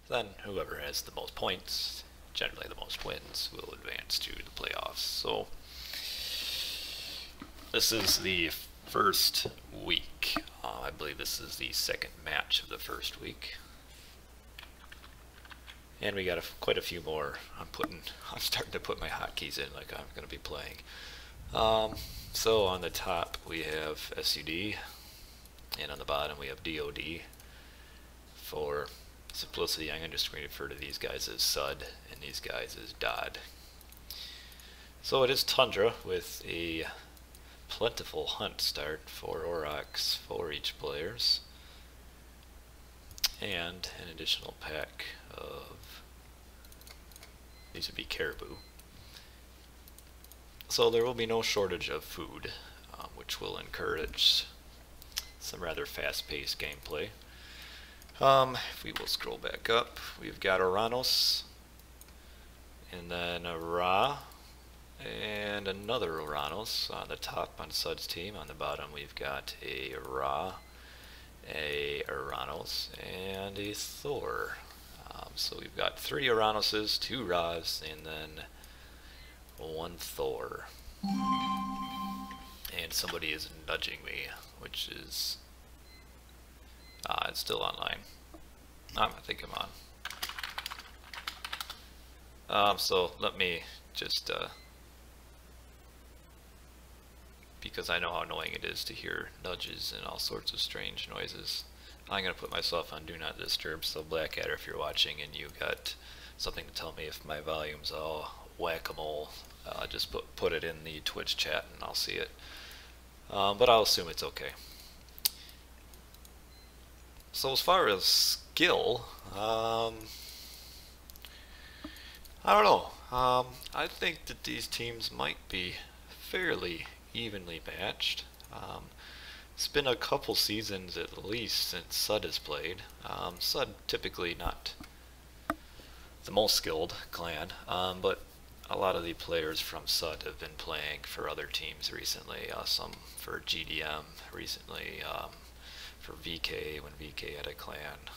Then whoever has the most points, generally the most wins, will advance to the playoffs. So this is the first week. I believe this is the second match of the first week. And we got quite a few more. I'm starting to put my hotkeys in like I'm going to be playing. So on the top we have SUD, and on the bottom we have DoD. For simplicity, I'm just going to refer to these guys as SUD and these guys as DoD. So it is Tundra with a plentiful hunt start, 4 aurochs for each players, and an additional pack of, these would be caribou. So there will be no shortage of food, which will encourage some rather fast-paced gameplay. If we will scroll back up, we've got Oranos, and then a Ra, and another Oranos on the top on SUD's team. On the bottom we've got a Ra, a Oranos, and a Thor. So we've got 3 Oranoses, 2 Ras, and then 1 Thor. And somebody is nudging me, which is... it's still online. I think I'm on. So let me just... because I know how annoying it is to hear nudges and all sorts of strange noises, I'm going to put myself on Do Not Disturb, so Blackadder, if you're watching and you got something to tell me if my volume's all whack-a-mole, just put it in the Twitch chat and I'll see it. But I'll assume it's okay. So as far as skill, I don't know. I think that these teams might be fairly evenly matched. It's been a couple seasons at least since SUD has played. SUD typically not the most skilled clan, but a lot of the players from SUD have been playing for other teams recently. Some for GDM recently, for VK when VK had a clan.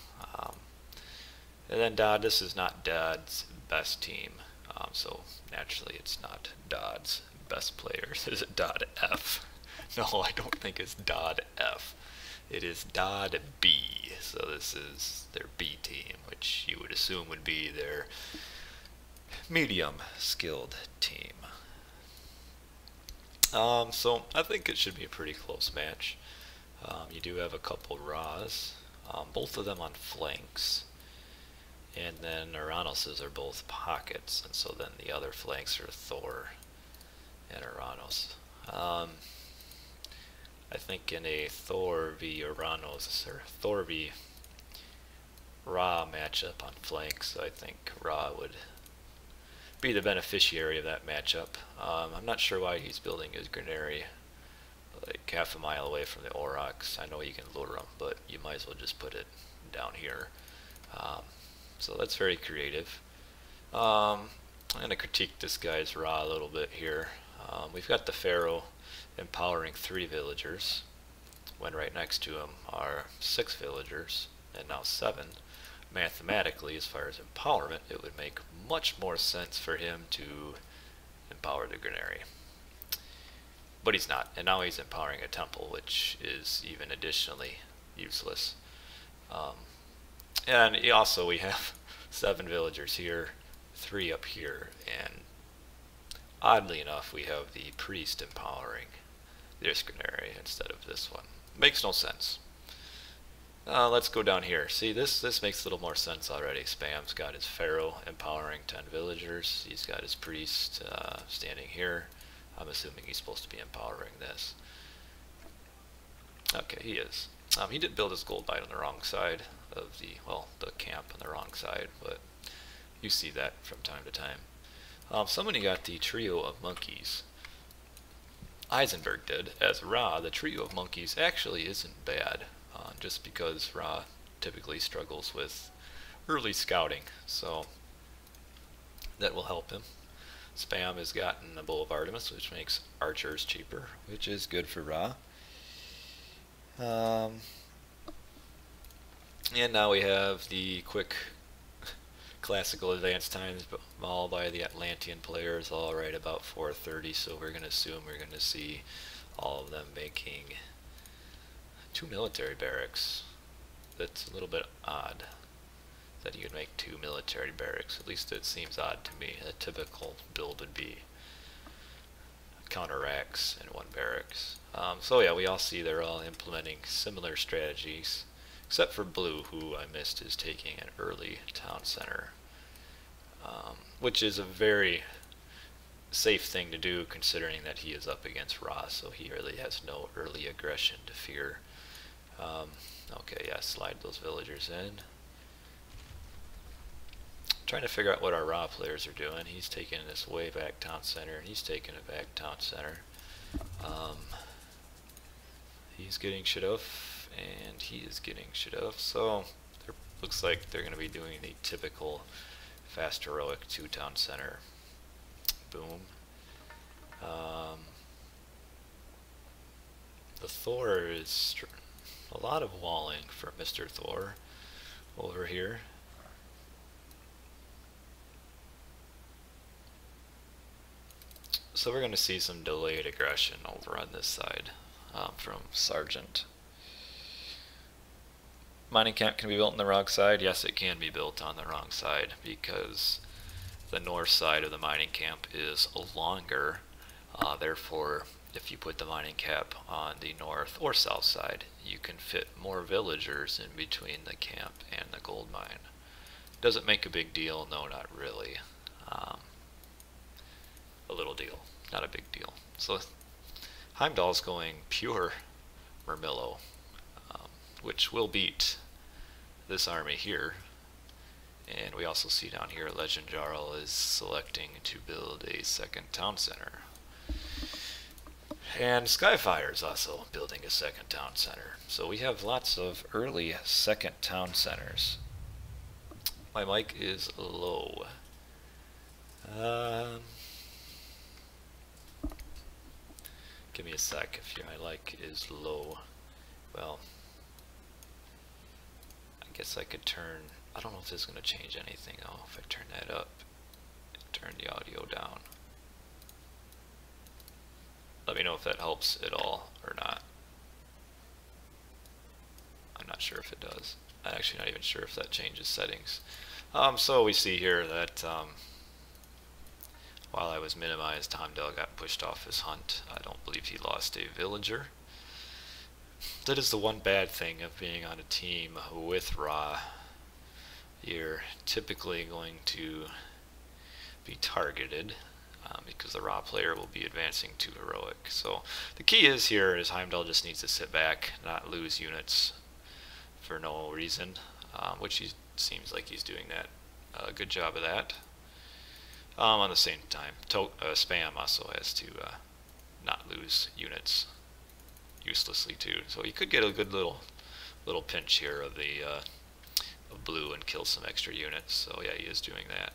And then DoD, this is not DoD's best team, so naturally it's not DoD's best players. Is it DoD F? No, I don't think it's DoD F. It is DoD B. So this is their B team, which you would assume would be their medium skilled team. So I think it should be a pretty close match. You do have a couple Ras, both of them on flanks, and then Uranoses are both pockets, and so then the other flanks are Thor and Uranos. I think in a Thor v Uranos or Thor v Ra matchup on flanks, I think Ra would be the beneficiary of that matchup. I'm not sure why he's building his Granary like half a mile away from the aurochs. I know you can lure them, but you might as well just put it down here. So that's very creative. I'm going to critique this guy's Ra a little bit here. We've got the Pharaoh empowering 3 villagers, when right next to him are 6 villagers, and now 7. Mathematically, as far as empowerment, it would make much more sense for him to empower the Granary. But he's not, and now he's empowering a temple, which is even additionally useless. And also we have 7 villagers here, 3 up here, and oddly enough we have the priest empowering this Granary instead of this one. Makes no sense. Let's go down here. See, this makes a little more sense already. Spam's got his Pharaoh empowering 10 villagers. He's got his priest standing here. I'm assuming he's supposed to be empowering this. Okay, he is. He did build his gold mine on the wrong side of the, well, the camp on the wrong side, but you see that from time to time. Somebody got the trio of monkeys. Eisenberg did. As Ra, the trio of monkeys actually isn't bad, just because Ra typically struggles with early scouting, so that will help him. Spam has gotten a Bow of Artemis, which makes archers cheaper, which is good for Ra. And now we have the quick classical advance times, but all by the Atlantean players, all right about 4:30. So we're going to assume we're going to see all of them making 2 military barracks. That's a little bit odd that you would make 2 military barracks. At least it seems odd to me. A typical build would be counter-racks and 1 barracks. So yeah, we all see they're all implementing similar strategies, except for Blue, who I missed, is taking an early town center, which is a very safe thing to do considering that he is up against Ra, so he really has no early aggression to fear. Okay, yeah, slide those villagers in. Trying to figure out what our Ra players are doing. He's taking this way back town center, and he's taking it back town center. He's getting shit off, and he is getting shit off. So looks like they're going to be doing the typical fast heroic 2 town center. Boom. The Thor is a lot of walling for Mr. Thor over here. So we're going to see some delayed aggression over on this side from Sergeant. Mining camp can be built on the wrong side. Yes, it can be built on the wrong side because the north side of the mining camp is longer. Therefore, if you put the mining camp on the north or south side, you can fit more villagers in between the camp and the gold mine. Does it make a big deal? No, not really. A little deal, not a big deal. So Heimdall's going pure Murmillo, which will beat this army here. And we also see down here Legend Jarl is selecting to build a 2nd town center. And Skyfire is also building a 2nd town center. So we have lots of early 2nd town centers. My mic is low. Give me a sec if my mic is low. Well, I guess I could turn, I don't know if this is going to change anything though. If I turn that up, turn the audio down. Let me know if that helps at all or not. I'm not sure if it does. I'm actually not even sure if that changes settings. So we see here that while I was minimized, Heimdall got pushed off his hunt. I don't believe he lost a villager. That is the one bad thing of being on a team with Ra. You're typically going to be targeted because the Ra player will be advancing too heroic. So the key is here is Heimdall just needs to sit back, not lose units for no reason, which he seems like he's doing that. A good job of that. On the same time, Spam also has to not lose units uselessly too. So you could get a good little pinch here of the of Blue and kill some extra units. So yeah, he is doing that.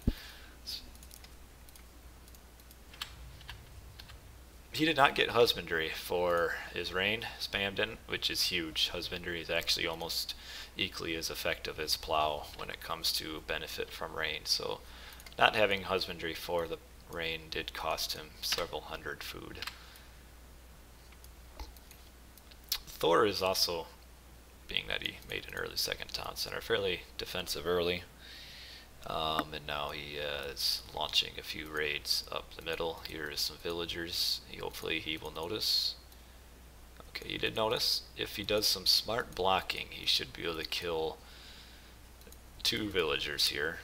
He did not get husbandry for his reign. Spam didn't, which is huge. Husbandry is actually almost equally as effective as plow when it comes to benefit from rain. So not having husbandry for the rain did cost him several hundred food. Thor is also, being that he made an early 2nd town center, fairly defensive early. And now he is launching a few raids up the middle. Here is some villagers. Hopefully he will notice. Okay, he did notice. If he does some smart blocking, he should be able to kill 2 villagers here.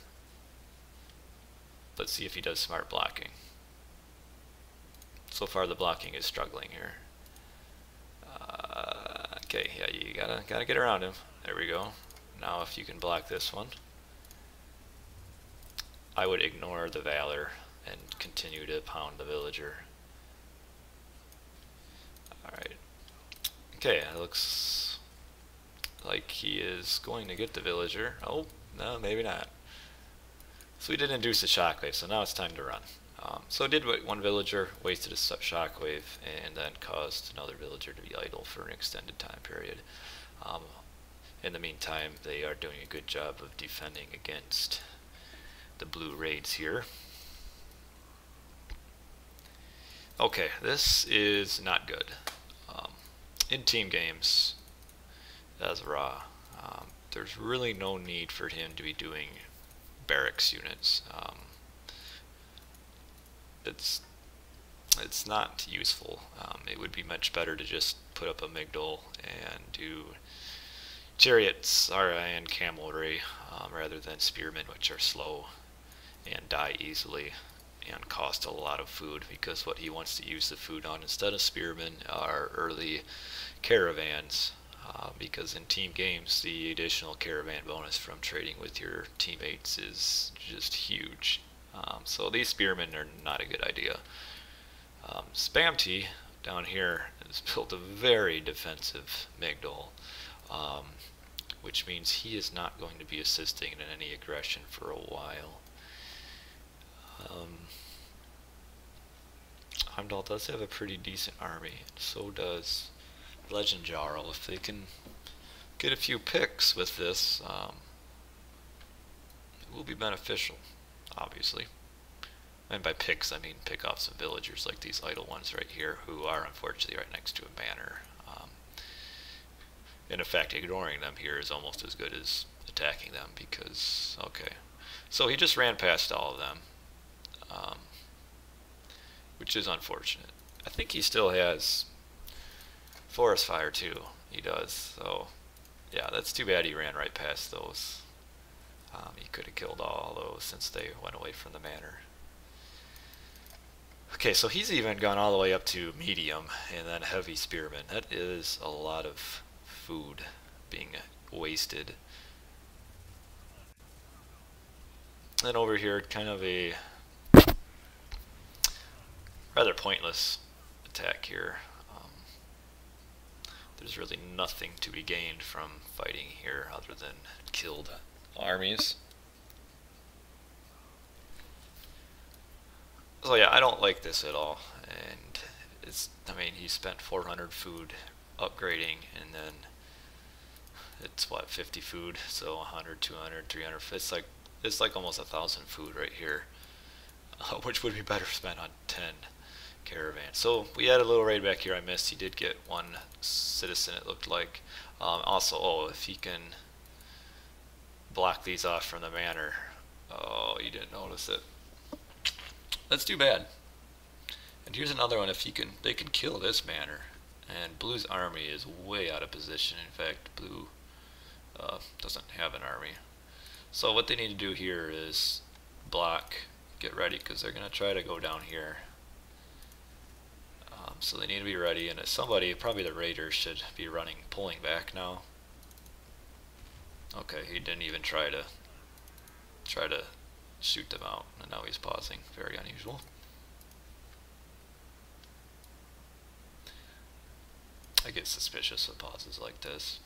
Let's see if he does smart blocking. So far the blocking is struggling here. Okay, yeah, you gotta get around him. There we go. Now if you can block this one, I would ignore the Valor and continue to pound the villager. Alright. Okay, it looks like he is going to get the villager. Oh, no, maybe not. So we did induce a shockwave, so now it's time to run. So it did one villager, wasted a shockwave, and then caused another villager to be idle for an extended time period. In the meantime, they are doing a good job of defending against the blue raids here. Okay, this is not good. In team games, as Ra, there's really no need for him to be doing barracks units. It's not useful. It would be much better to just put up a Migdol and do chariots, and cavalry, rather than spearmen, which are slow and die easily and cost a lot of food, because what he wants to use the food on instead of spearmen are early caravans, because in team games the additional caravan bonus from trading with your teammates is just huge. So these spearmen are not a good idea. Spamty down here has built a very defensive Migdol, which means he is not going to be assisting in any aggression for a while. Heimdall does have a pretty decent army, so does Legend Jarl. If they can get a few picks with this, it will be beneficial, obviously. And by picks, I mean pick off some villagers like these idle ones right here, who are unfortunately right next to a banner. In effect, ignoring them here is almost as good as attacking them, because, okay. So he just ran past all of them, which is unfortunate. I think he still has Forest Fire too. He does. So, yeah, that's too bad he ran right past those. He could have killed all those since they went away from the manor. Okay, so he's even gone all the way up to medium and then heavy spearmen. That is a lot of food being wasted. And over here, kind of a rather pointless attack here. There's really nothing to be gained from fighting here other than killed armies. So yeah, I don't like this at all. And I mean, he spent 400 food upgrading, and then it's what, 50 food, so 100, 200, 300. It's like almost 1,000 food right here, which would be better spent on 10 caravans. So we had a little raid back here I missed. He did get one citizen, it looked like. Also, if he can block these off from the manor. Oh, you didn't notice it. That's too bad. And here's another one. If they can kill this manor. And Blue's army is way out of position. In fact, Blue doesn't have an army. So what they need to do here is block, get ready, because they're going to try to go down here. So they need to be ready, and somebody, probably the raiders, should be pulling back now. Okay, he didn't even try to shoot them out, and now he's pausing. Very unusual. I get suspicious of pauses like this.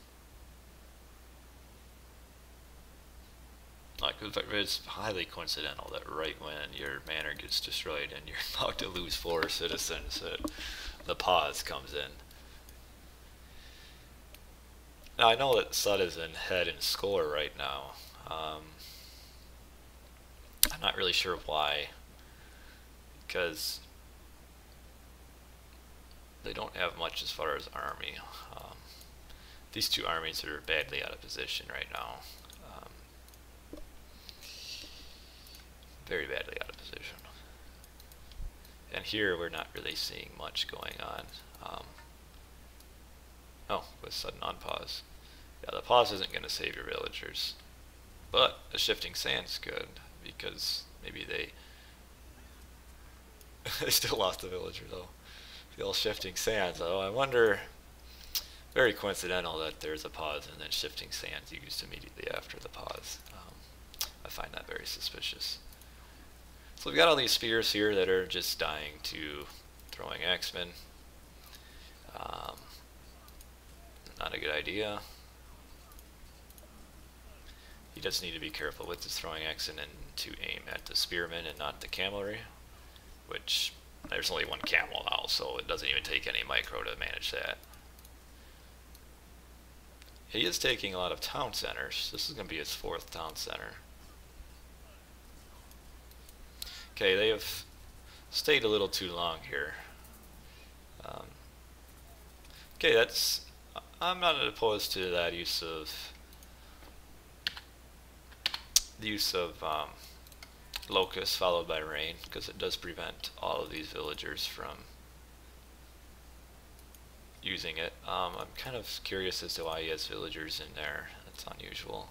Like, it's highly coincidental that right when your manor gets destroyed and you're about to lose 4 citizens, the pause comes in. Now I know that SUD is in head and score right now. I'm not really sure why, because they don't have much as far as army. These two armies are badly out of position right now. Very badly out of position. And here we're not really seeing much going on. Oh, with sudden unpause. Yeah, the pause isn't going to save your villagers. But the shifting sand's good, because maybe they still lost the villager though. The old shifting sands though. I wonder, very coincidental that there's a pause and then shifting sands used immediately after the pause. I find that very suspicious. So we've got all these spears here that are just dying to throwing X-Men. Not a good idea. He does need to be careful with his throwing X-Men and to aim at the spearmen and not the cavalry, which there's only one camel now, so it doesn't even take any micro to manage that. He is taking a lot of town centers. This is going to be his 4th town center. Okay, they have stayed a little too long here. Okay, I'm not opposed to that use of locust followed by rain, because it does prevent all of these villagers from using it. I'm kind of curious as to why he has villagers in there. That's unusual.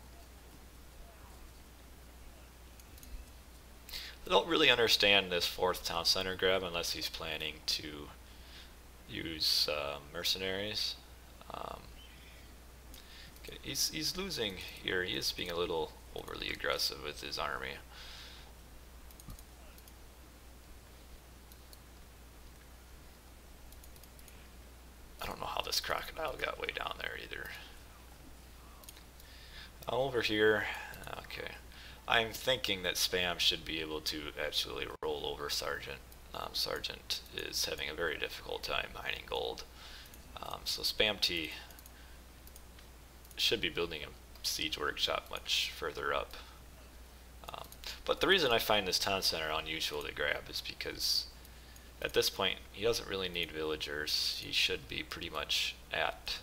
I don't really understand this fourth town center grab unless he's planning to use mercenaries. Okay, he's losing here. He is being a little overly aggressive with his army. I don't know how this crocodile got way down there either. Over here, okay. I'm thinking that Spam should be able to actually roll over Sergeant. Sergeant is having a very difficult time mining gold. So Spam T should be building a siege workshop much further up. But the reason I find this town center unusual to grab is because at this point he doesn't really need villagers. He should be pretty much at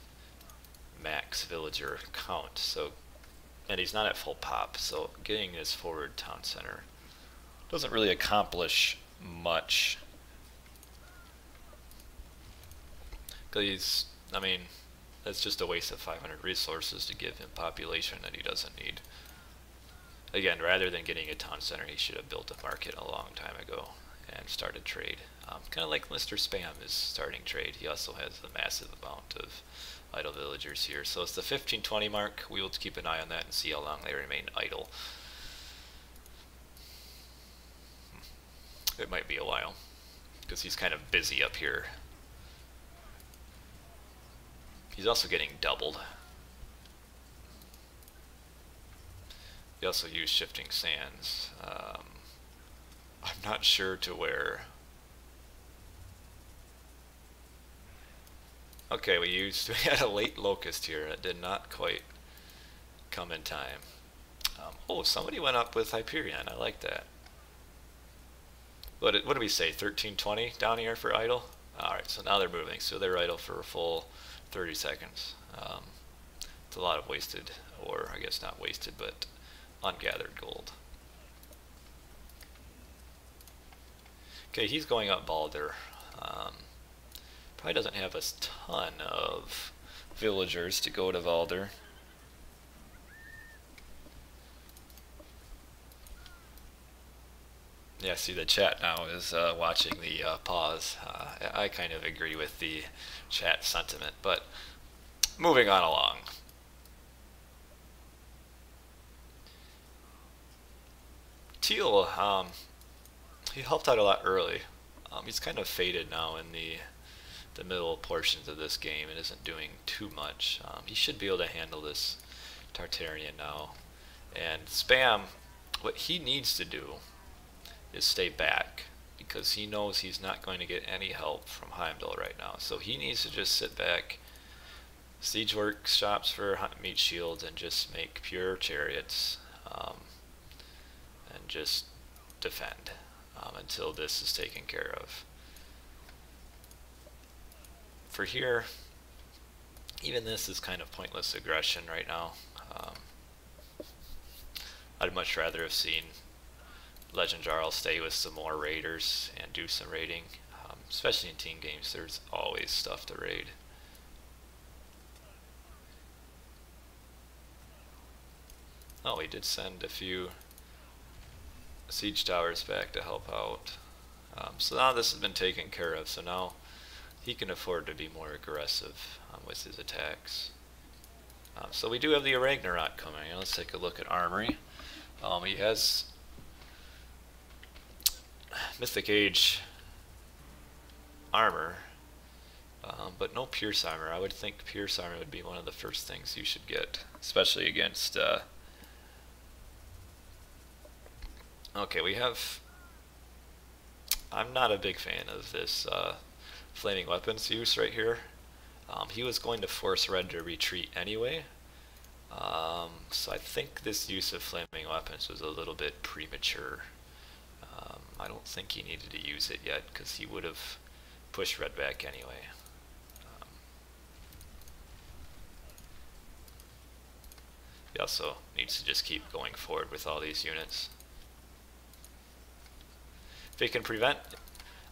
max villager count. And he's not at full pop, so getting this forward town center doesn't really accomplish much. Because I mean, that's just a waste of 500 resources to give him population that he doesn't need. Again, rather than getting a town center, he should have built a market a long time ago and started trade. Kind of like Mr. Spam is starting trade. He also has a massive amount of idle villagers here. So it's the 1520 mark. We will keep an eye on that and see how long they remain idle. It might be a while, because he's kind of busy up here. He's also getting doubled. He also used shifting sands. I'm not sure to where. Okay, we had a late locust here. It did not quite come in time. Oh, somebody went up with Hyperion. I like that. What did we say? 1320 down here for idle? Alright, so now they're moving. So they're idle for a full 30 seconds. It's a lot of wasted, or I guess not wasted, but ungathered gold. Okay, he's going up Balder. Probably doesn't have a ton of villagers to go to Valder. Yeah, see the chat now is watching the pause. I kind of agree with the chat sentiment, but moving on along. Teal, he helped out a lot early. He's kind of faded now in the middle portions of this game and isn't doing too much. He should be able to handle this Tartarian now. And Spam, what he needs to do is stay back, because he knows he's not going to get any help from Heimdall right now. So he needs to just sit back, siege workshops for meat shields, and just make pure chariots, and just defend until this is taken care of. For here, even this is kind of pointless aggression right now. I'd much rather have seen Legend Jarl stay with some more raiders and do some raiding. Especially in team games, there's always stuff to raid. Oh, he did send a few siege towers back to help out. So now this has been taken care of, so now he can afford to be more aggressive with his attacks. So we do have the Ragnarok coming. Let's take a look at Armory. He has Mythic Age armor, but no Pierce armor. I would think Pierce armor would be one of the first things you should get, especially against... Okay, we have... I'm not a big fan of this flaming weapons use right here. He was going to force Red to retreat anyway, so I think this use of flaming weapons was a little bit premature. I don't think he needed to use it yet because he would have pushed red back anyway. He also needs to just keep going forward with all these units. If he can prevent,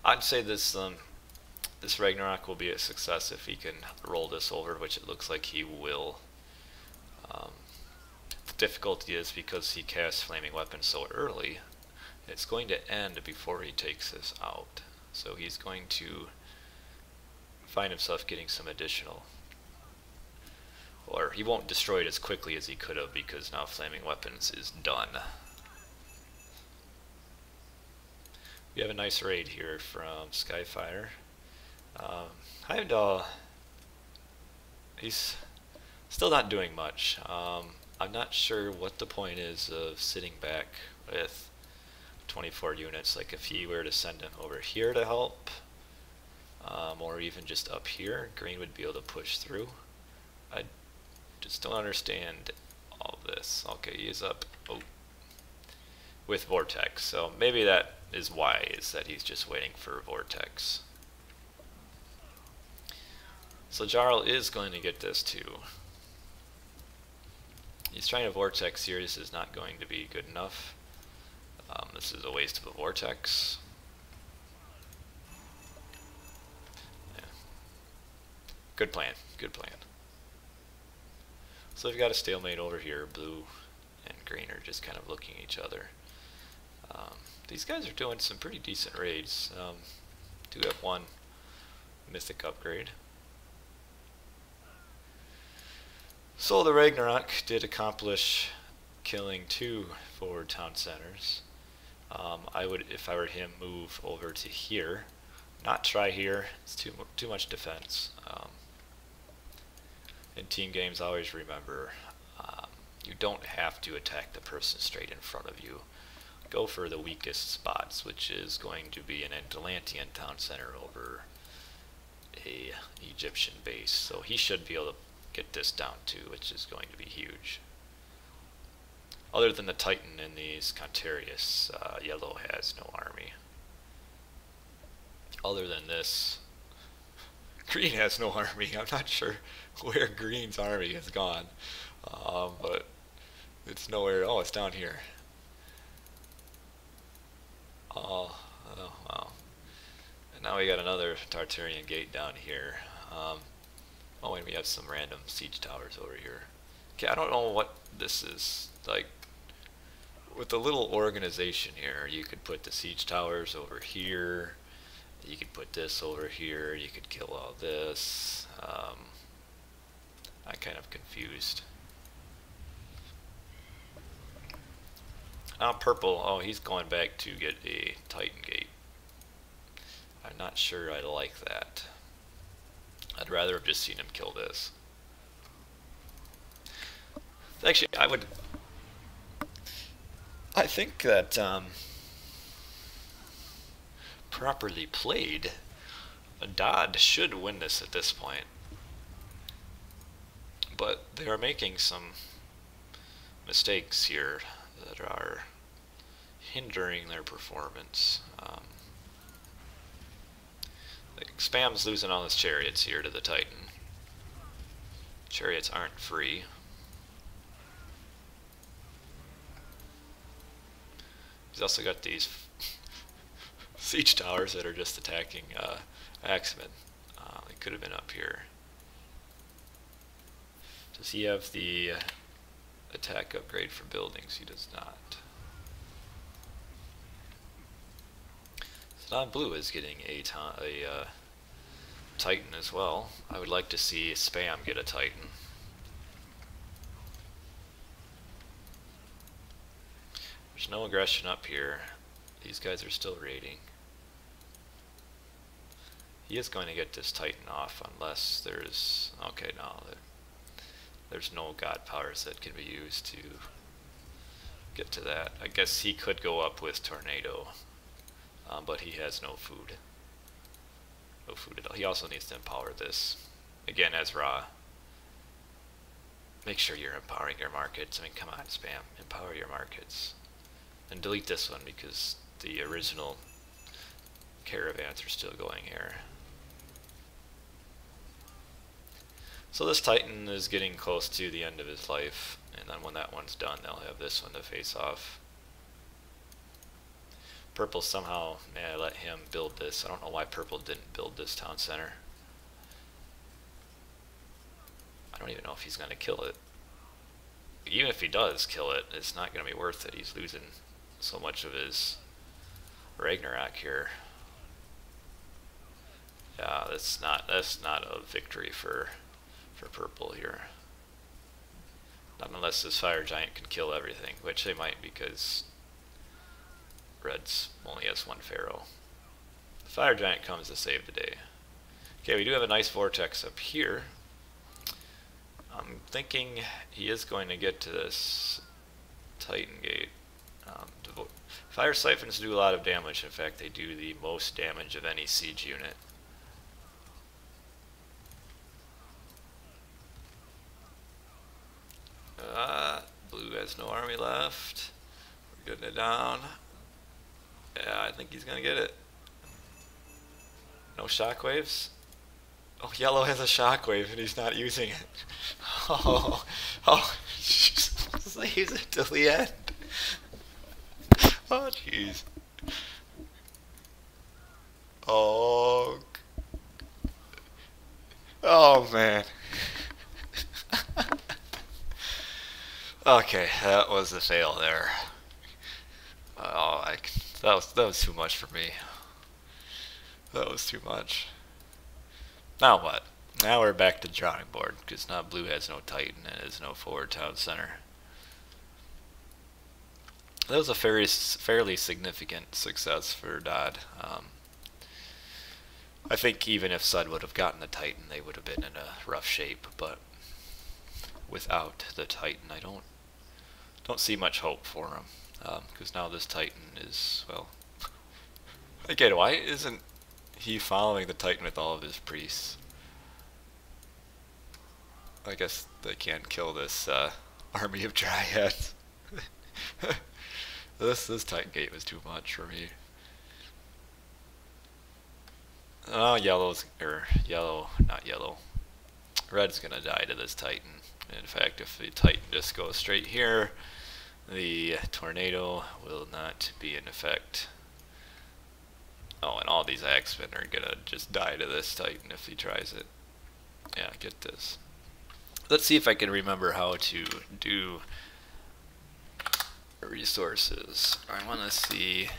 I'd say this this Ragnarok will be a success if he can roll this over, which it looks like he will. The difficulty is because he casts Flaming Weapon so early, it's going to end before he takes this out. So he's going to find himself getting some additional, or he won't destroy it as quickly as he could have because now Flaming Weapons is done. We have a nice raid here from Skyfire. Heimdall, he's still not doing much. I'm not sure what the point is of sitting back with 24 units. Like if he were to send him over here to help, or even just up here, Green would be able to push through. I just don't understand all this. Okay, he is up with Vortex, so maybe that is why, is that he's just waiting for Vortex. So Jarl is going to get this too. He's trying to Vortex here. This is not going to be good enough. This is a waste of a Vortex. Yeah. Good plan, good plan. So we've got a stalemate over here. Blue and green are just kind of looking at each other. These guys are doing some pretty decent raids. Do have one mythic upgrade. So the Ragnarok did accomplish killing 2 forward town centers. I would, if I were him, move over to here. Not try here. It's too much defense. In team games, always remember, you don't have to attack the person straight in front of you. Go for the weakest spots, which is going to be an Atlantean town center over a Egyptian base. So he should be able to get this down too, which is going to be huge. Other than the Titan in these Contarius, yellow has no army. Other than this, green has no army. I'm not sure where green's army has gone, but it's nowhere. Oh, it's down here. Oh, wow. And now we got another Tartarian gate down here. Oh, and we have some random siege towers over here. Okay, I don't know what this is. Like, with the little organization here, you could put the siege towers over here. You could put this over here. You could kill all this. I'm kind of confused. Now purple, oh, he's going back to get a Titan gate. I'm not sure I like that. I'd rather have just seen him kill this. Actually, I think that properly played, DoD should win this at this point. But they are making some mistakes here that are hindering their performance. Spam's losing all his chariots here to the Titan. Chariots aren't free. He's also got these siege towers that are just attacking axemen. They could have been up here. Does he have the attack upgrade for buildings? He does not. So now blue is getting a Titan as well. I would like to see Spam get a Titan. There's no aggression up here. These guys are still raiding. He is going to get this Titan off unless there's... Okay, no. There's no god powers that can be used to get to that. I guess he could go up with Tornado, but he has no food. No food at all. He also needs to empower this. Again, as Ra. Make sure you're empowering your markets. I mean, come on, Spam. Empower your markets. And delete this one because the original caravans are still going here. So this Titan is getting close to the end of his life, and then when that one's done, they'll have this one to face off. Purple somehow, man, I let him build this. I don't know why Purple didn't build this town center. I don't even know if he's going to kill it. Even if he does kill it, it's not going to be worth it. He's losing so much of his Ragnarok here. Yeah, that's not a victory for Purple here. Not unless this Fire Giant can kill everything, which they might because Red's only has one Pharaoh. The Fire Giant comes to save the day. Okay, we do have a nice vortex up here. I'm thinking he is going to get to this Titan Gate. Fire Siphons do a lot of damage. In fact, they do the most damage of any siege unit. Blue has no army left. We're getting it down. Yeah, I think he's gonna get it. No shockwaves? Oh, yellow has a shockwave and he's not using it. Oh, saves it till the end. Oh, jeez. Oh. Oh, man. Okay, that was a fail there. Oh, that was too much for me. That was too much. Now what? Now we're back to the drawing board, because now Blue has no Titan and has no forward town center. That was a fairly significant success for DoD. I think even if SUD would have gotten the Titan, they would have been in a rough shape, but without the Titan, I don't see much hope for him, because now this Titan is, well, again, why isn't he following the Titan with all of his priests? I guess they can't kill this army of dryads. This Titan Gate was too much for me. Oh, not yellow. Red's gonna die to this Titan. In fact, if the Titan just goes straight here, the tornado will not be in effect. Oh, and all these Axemen are gonna just die to this Titan if he tries it. Yeah, get this. Let's see if I can remember how to do resources. I want to see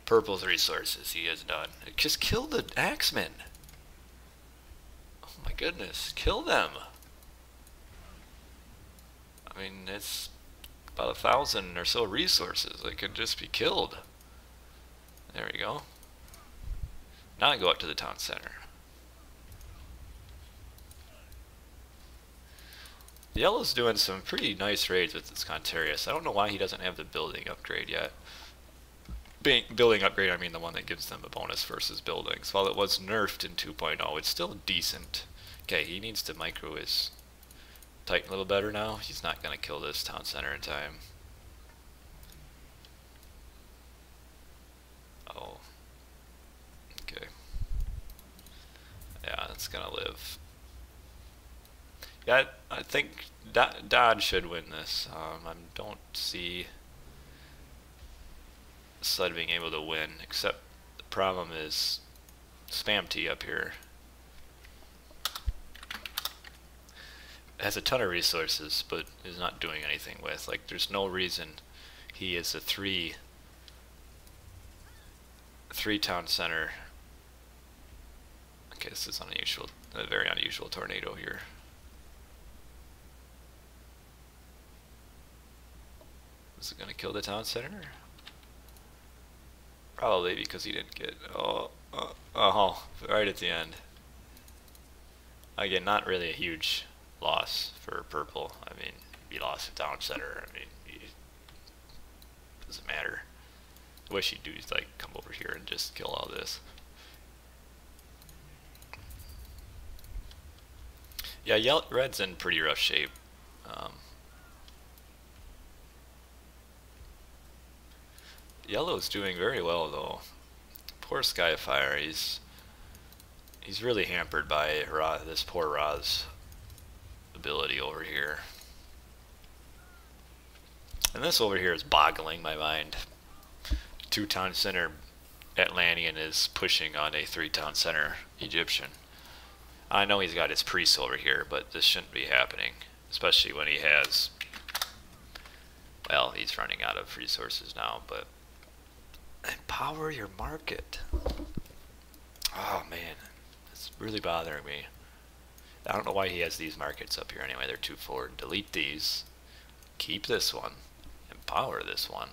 Purple's resources. He has done. Just kill the Axemen. Oh my goodness, kill them. I mean, it's about 1,000 or so resources. They could just be killed. There we go. Now I go up to the town center. Yellow's doing some pretty nice raids with this Contarius. I don't know why he doesn't have the building upgrade yet. Building upgrade, I mean the one that gives them a bonus versus buildings. While it was nerfed in 2.0, it's still decent. Okay, he needs to micro his Titan a little better now. He's not going to kill this town center in time. Oh. Okay. Yeah, it's going to live. Yeah, I think DoD should win this. I don't see SUD being able to win, except the problem is Spam T up here has a ton of resources, but is not doing anything with. Like, there's no reason he is a three town center. Okay, this is unusual, a very unusual tornado here. Is it going to kill the town center? Probably, because he didn't get... Oh, right at the end. Again, not really a huge loss for Purple. I mean, he lost the town center. I mean, doesn't matter. I wish he'd do is like come over here and just kill all this. Yeah, Red's in pretty rough shape. Yellow's doing very well though. Poor Skyfire, he's really hampered by this poor Ra's ability over here. And this over here is boggling my mind. 2-town center Atlantean is pushing on a 3-town center Egyptian. I know he's got his priests over here, but this shouldn't be happening, especially when he has, well, he's running out of resources now, but empower your market. Oh man, it's really bothering me. I don't know why he has these markets up here anyway. They're too forward. Delete these. Keep this one. Empower this one.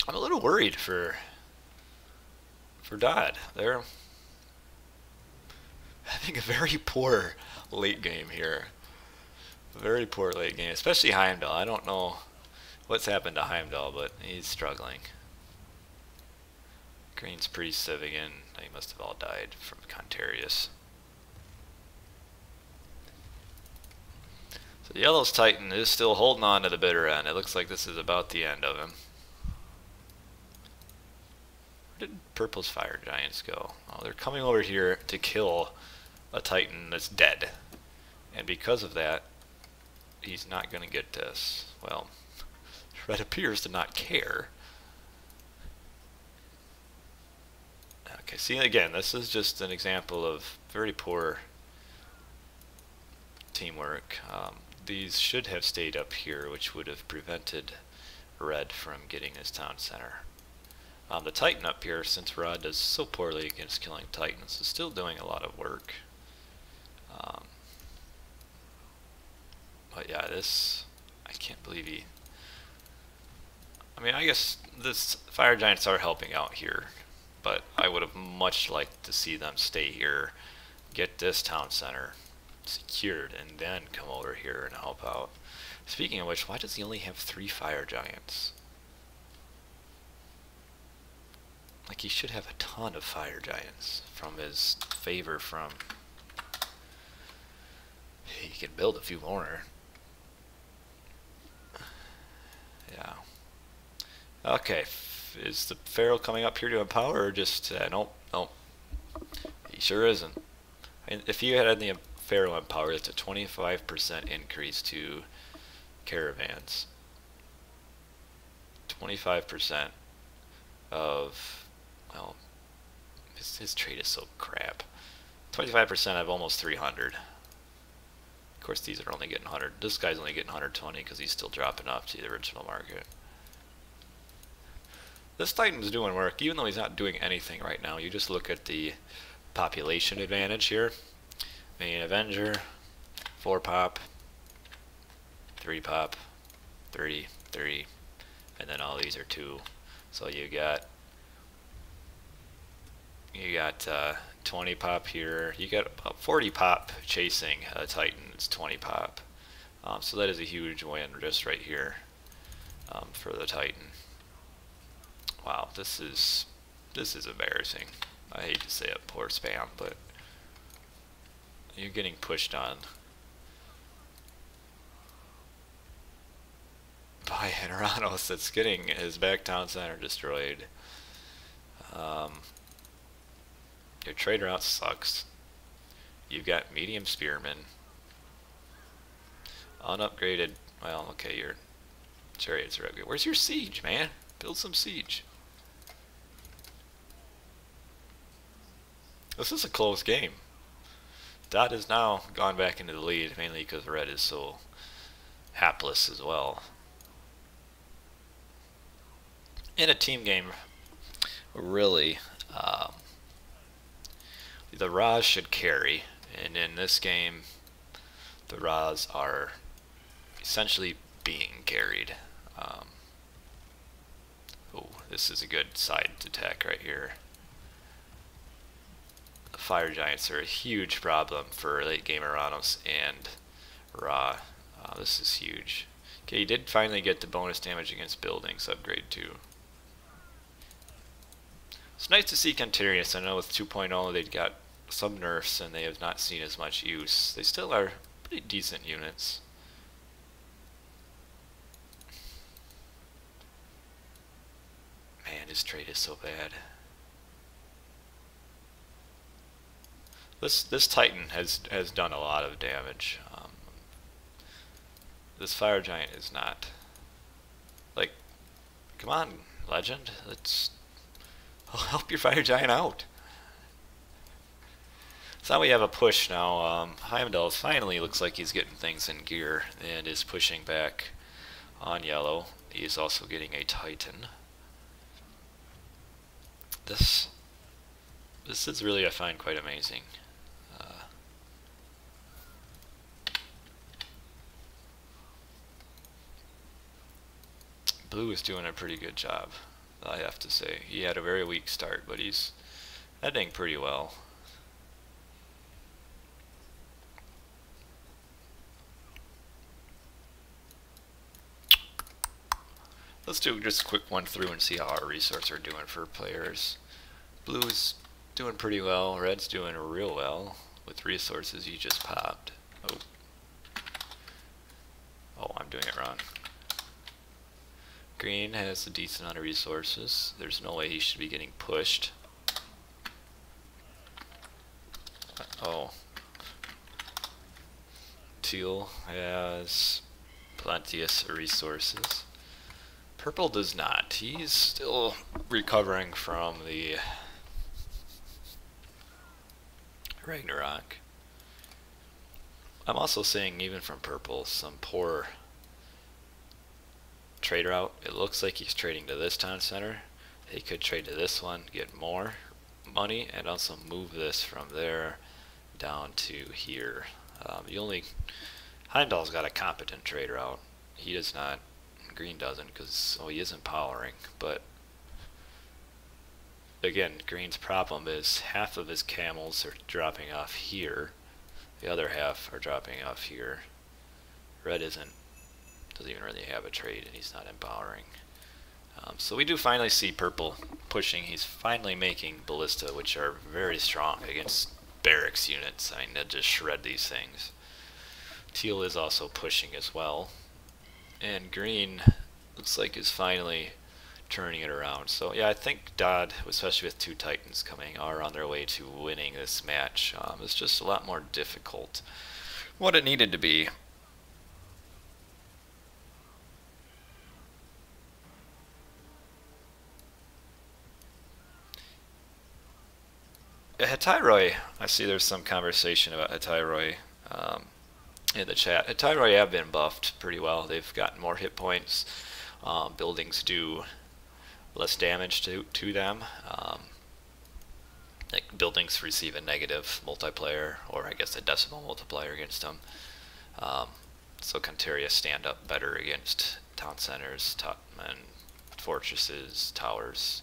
I'm a little worried for DoD. They're having a very poor late game here. Very poor late game, especially Heimdall. I don't know what's happened to Heimdall, but he's struggling. Green's priest again. They must have all died from Contarius. So the Yellow's Titan is still holding on to the bitter end. It looks like this is about the end of him. Where did Purple's fire giants go? Oh, they're coming over here to kill a Titan that's dead. And because of that, he's not going to get this. Well, Red appears to not care. Okay, see, again, this is just an example of very poor teamwork. These should have stayed up here, which would have prevented Red from getting his town center. The Titan up here, since Rod does so poorly against killing Titans, is still doing a lot of work. But yeah, this, I can't believe he... I mean, I guess this Fire Giants are helping out here, but I would have much liked to see them stay here, get this town center secured, and then come over here and help out. Speaking of which, why does he only have 3 Fire Giants? Like, he should have a ton of Fire Giants from his favor from... He can build a few more. Yeah. Okay, is the Pharaoh coming up here to empower, or just... nope, nope. He sure isn't. And if you had the Pharaoh empower, it's a 25% increase to caravans. 25% of... Well, his trade is so crap. 25% of almost 300. Of course, these are only getting 100. This guy's only getting 120 because he's still dropping off to the original market. This Titan's doing work, even though he's not doing anything right now. You just look at the population advantage here. Main Avenger, 4 pop, 3 pop, 30, 30, and then all these are 2. So you got 20 pop here. You got about 40 pop chasing a Titan. It's 20 pop. So that is a huge win just right here for the Titan. Wow, this is embarrassing. I hate to say it, poor spam, but you're getting pushed on by Heneranos that's getting his back town center destroyed. Your trade route sucks. You've got medium spearmen. Unupgraded. Well, okay, your chariots are upgraded. Where's your siege, man? Build some siege. This is a close game. DoD has now gone back into the lead, mainly because Red is so hapless as well. In a team game, really, the Ra's should carry, and in this game, the Ra's are essentially being carried. Oh, this is a good side attack right here. The Fire Giants are a huge problem for late game Uranus and Ra. This is huge. Okay, you did finally get the bonus damage against buildings upgrade too. It's nice to see Contarius. I know with 2.0 they've got some nerfs and they have not seen as much use. They still are pretty decent units. Man, his trade is so bad. This Titan has done a lot of damage. This Fire Giant is not. Like, come on, Legend. Let's help your Fire Giant out. So now we have a push now. Heimdall finally looks like he's getting things in gear and is pushing back on yellow. He is also getting a Titan. This is really, I find, quite amazing. Blue is doing a pretty good job, I have to say. He had a very weak start, but he's heading pretty well. Let's do just a quick one through and see how our resources are doing for players. Blue's doing pretty well. Red's doing real well with resources he just popped. Oh, I'm doing it wrong. Green has a decent amount of resources. There's no way he should be getting pushed. Oh. Teal has plenteous resources. Purple does not. He's still recovering from the Ragnarok. I'm also seeing, even from purple, some poor trade route. It looks like he's trading to this town center. He could trade to this one, get more money, and also move this from there down to here. Heimdall's got a competent trade route. He does not. Green doesn't, because he isn't powering. But again, Green's problem is half of his camels are dropping off here. The other half are dropping off here. Red doesn't even really have a trade, and he's not empowering. So we do finally see purple pushing. He's finally making ballista, which are very strong against barracks units. I mean, they just shred these things. Teal is also pushing as well. And green looks like is finally turning it around. So yeah, I think DoD, especially with two Titans coming, are on their way to winning this match. It's just a lot more difficult what it needed to be. Hetyroi, I see there's some conversation about Hetyroi in the chat. Hetyroi have been buffed pretty well. They've gotten more hit points. Buildings do less damage to them. Like buildings receive a negative multiplier, or I guess a decimal multiplier against them. So Canteria stand up better against town centers, and fortresses, towers.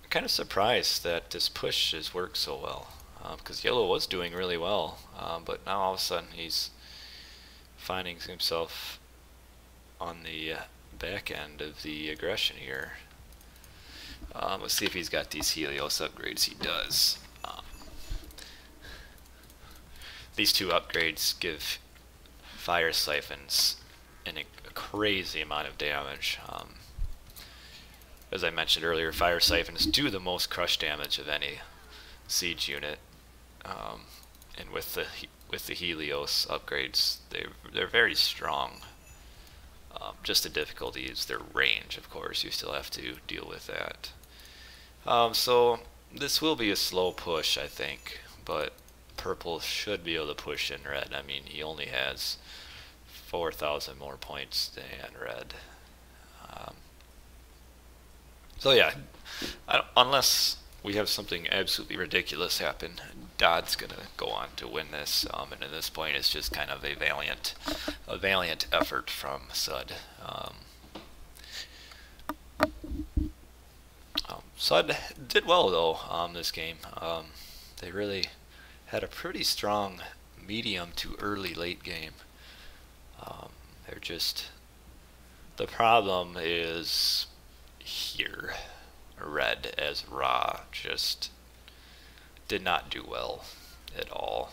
I'm kind of surprised that this push has worked so well, because yellow was doing really well, but now all of a sudden he's finding himself on the back end of the aggression here. Let's see if he's got these Helios upgrades. He does. These two upgrades give fire siphons a crazy amount of damage. As I mentioned earlier, fire siphons do the most crush damage of any siege unit, and with the Helios upgrades, they're very strong. Just the difficulty is their range, of course. You still have to deal with that. So this will be a slow push, I think, but purple should be able to push in red. I mean, he only has 4,000 more points than red. So yeah, unless we have something absolutely ridiculous happen, DoD's gonna go on to win this, and at this point it's just kind of a valiant effort from SUD. SUD did well though this game. They really had a pretty strong medium to early late game. They're just, the problem is here. Red as Ra just did not do well at all.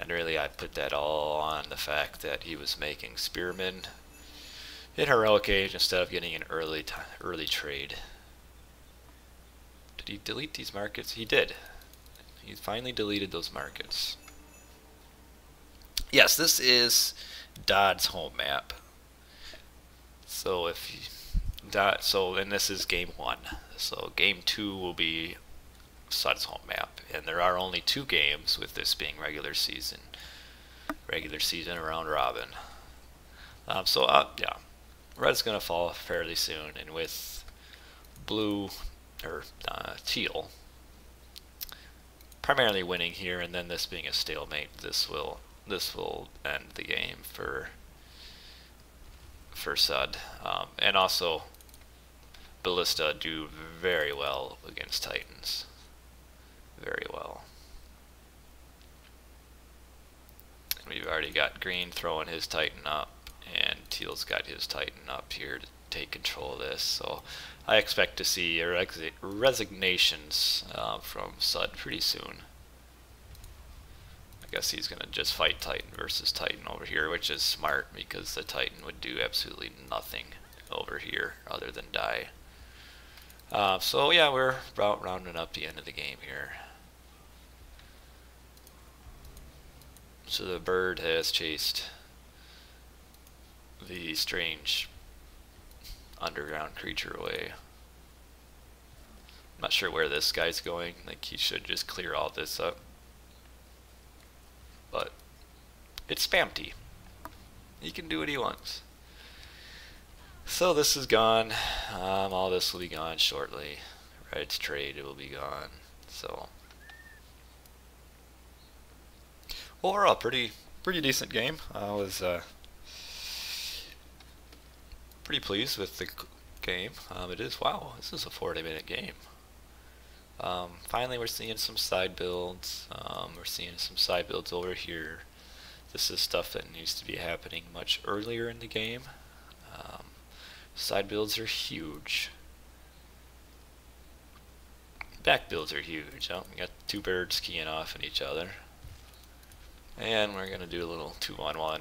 And really I put that all on the fact that he was making spearmen in heroic age instead of getting an early trade. Did he delete these markets? He did. He finally deleted those markets. Yes, this is DoD's home map. So if you, and this is game 1. So game 2 will be SUD's home map, and there are only 2 games, with this being regular season round robin. Yeah, red's gonna fall fairly soon, and with blue or teal primarily winning here, and then this being a stalemate, this will end the game for SUD. And also Ballista do very well against Titans. Very well. And we've already got green throwing his Titan up, and teal's got his Titan up here to take control of this. So I expect to see resignations from SUD pretty soon. I guess he's going to just fight Titan versus Titan over here, which is smart because the Titan would do absolutely nothing over here other than die. So yeah, we're about rounding up the end of the game here. So the bird has chased the strange underground creature away. I'm not sure where this guy's going. Like, he should just clear all this up. But it's spamty. He can do what he wants. So this is gone. All this will be gone shortly. Red's trade, it will be gone. So overall, pretty decent game. I was pretty pleased with the game. Wow, this is a 40-minute game. Finally, we're seeing some side builds. We're seeing some side builds over here. This is stuff that needs to be happening much earlier in the game. Side builds are huge. Back builds are huge. Oh, we got 2 birds keying off at each other. And we're going to do a little 2-on-1.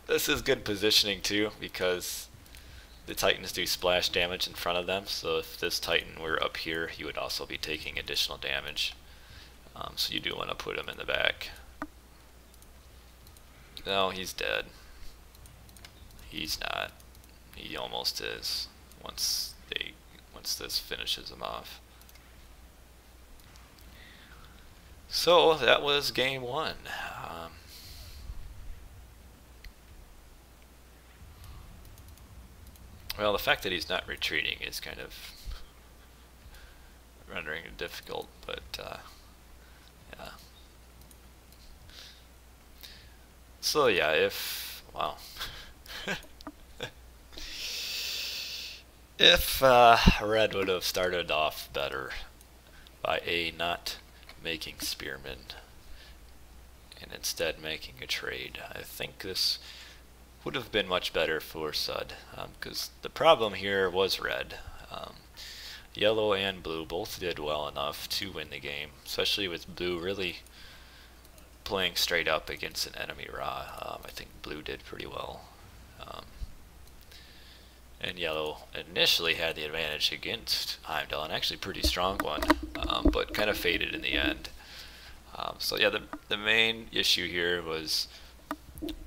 This is good positioning too, because the Titans do splash damage in front of them, so if this Titan were up here, he would also be taking additional damage. So you do want to put him in the back. No, he's dead. He's not. He almost is once this finishes him off. So that was game 1. Well, the fact that he's not retreating is kind of rendering it difficult, but yeah. So yeah, wow. If red would have started off better by not making spearmen and instead making a trade, I think this would have been much better for SUD, because the problem here was red. Yellow and blue both did well enough to win the game, especially with blue really playing straight up against an enemy Ra. I think blue did pretty well. And yellow initially had the advantage against Heimdall, and actually pretty strong one, but kind of faded in the end. So yeah, the main issue here was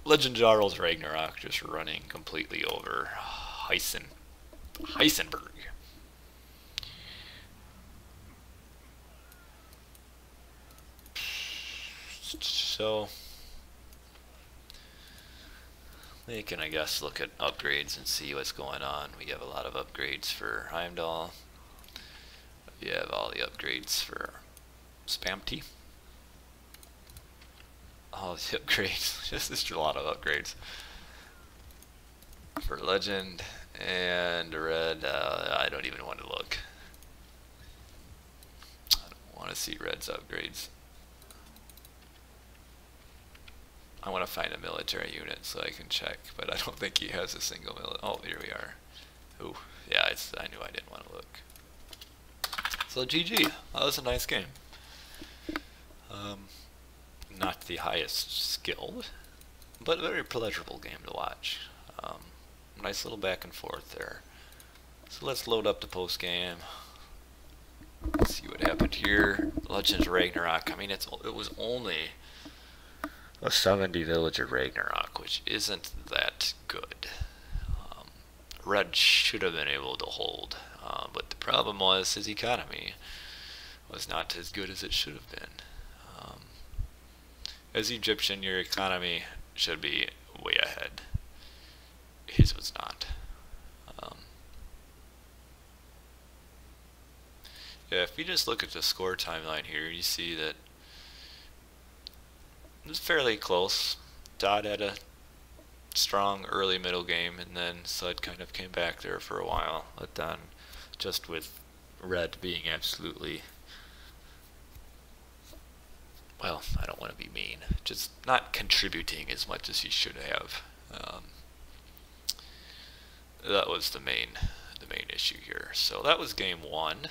Legend Jarl's Ragnarok just running completely over Heisenberg. So we can, I guess, look at upgrades and see what's going on. We have a lot of upgrades for Heimdall. We have all the upgrades for Spamty. All the upgrades. Just a lot of upgrades for Legend and Red. I don't even want to look. I don't want to see Red's upgrades. I want to find a military unit so I can check, but I don't think he has a single Oh, here we are. Ooh, yeah, I knew I didn't want to look. So GG. That was a nice game. Not the highest skilled, but a very pleasurable game to watch. Nice little back and forth there. So let's load up the post game. Let's see what happened here. Legends of Ragnarok. I mean, it was only a 70 villager Ragnarok, which isn't that good. Red should have been able to hold, but the problem was his economy was not as good as it should have been. As Egyptian, your economy should be way ahead. His was not. Yeah, if you just look at the score timeline here, you see that it was fairly close. DoD had a strong early middle game, and then SUD kind of came back there for a while. But then, just with Red being absolutely, well, I don't want to be mean, just not contributing as much as he should have. That was the main issue here. So that was game one.